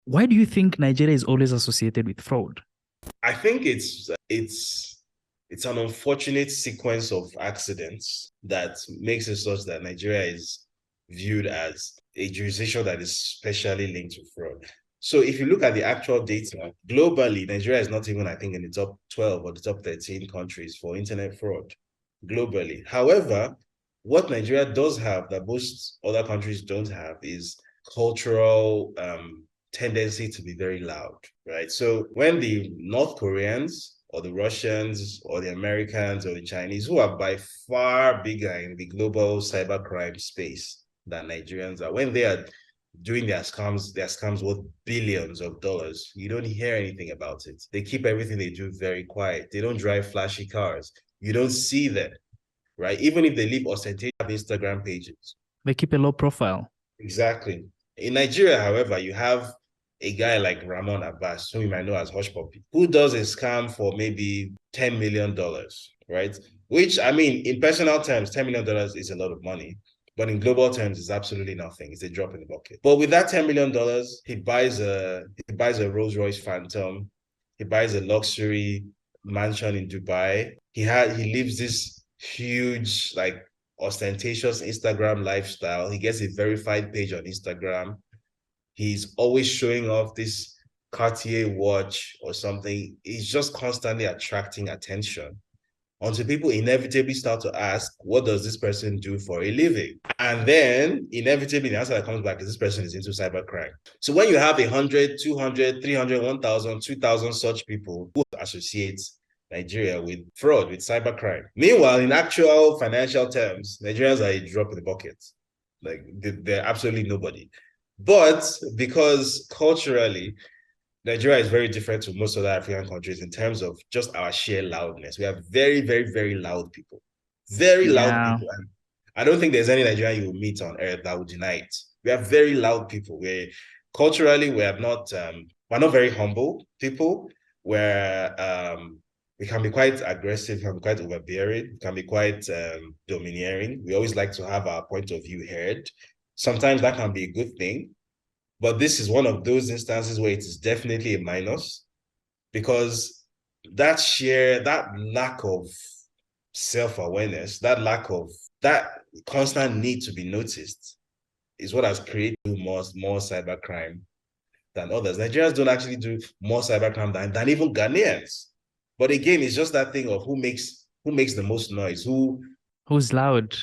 Why do you think Nigeria is always associated with fraud? I think it's an unfortunate sequence of accidents that makes it such that Nigeria is viewed as a jurisdiction that is specially linked to fraud. So if you look at the actual data, globally, Nigeria is not even, I think, in the top 12 or the top 13 countries for internet fraud globally. However, what Nigeria does have that most other countries don't have is cultural tendency to be very loud, right? So when the North Koreans or the Russians or the Americans or the Chinese, who are by far bigger in the global cybercrime space than Nigerians are, when they are doing their scams worth billions of dollars, you don't hear anything about it. They keep everything they do very quiet. They don't drive flashy cars. You don't see them, right? Even if they live ostentatious Instagram pages. They keep a low profile. Exactly. In Nigeria, however, you have a guy like Ramon Abbas, who you might know as Hush Puppy, who does a scam for maybe $10 million, right? Which, I mean, in personal terms, $10 million is a lot of money. But in global terms, it's absolutely nothing. It's a drop in the bucket. But with that $10 million, he buys a Rolls Royce Phantom. He buys a luxury mansion in Dubai. He lives this huge, like, ostentatious Instagram lifestyle. He gets a verified page on Instagram. He's always showing off this Cartier watch or something. He's just constantly attracting attention until people inevitably start to ask, what does this person do for a living? And then inevitably the answer that comes back is this person is into cybercrime. So when you have 100, 200, 300, 1,000, 2,000 such people who associate Nigeria with fraud, with cybercrime. Meanwhile, in actual financial terms, Nigerians are a drop in the bucket. Like they're absolutely nobody. But because culturally, Nigeria is very different to most other African countries in terms of just our sheer loudness. We have very, very, very loud people. Very loud Yeah. people. And I don't think there's any Nigerian you will meet on earth that would deny it. We have very loud people. We culturally we're not very humble people. We can be quite aggressive, can be quite overbearing, can be quite domineering. We always like to have our point of view heard. Sometimes that can be a good thing, but this is one of those instances where it is definitely a minus because that lack of self-awareness, that constant need to be noticed is what has created more cybercrime than others. Nigerians don't actually do more cybercrime than even Ghanaians. But again, it's just that thing of who makes the most noise, Who's loud?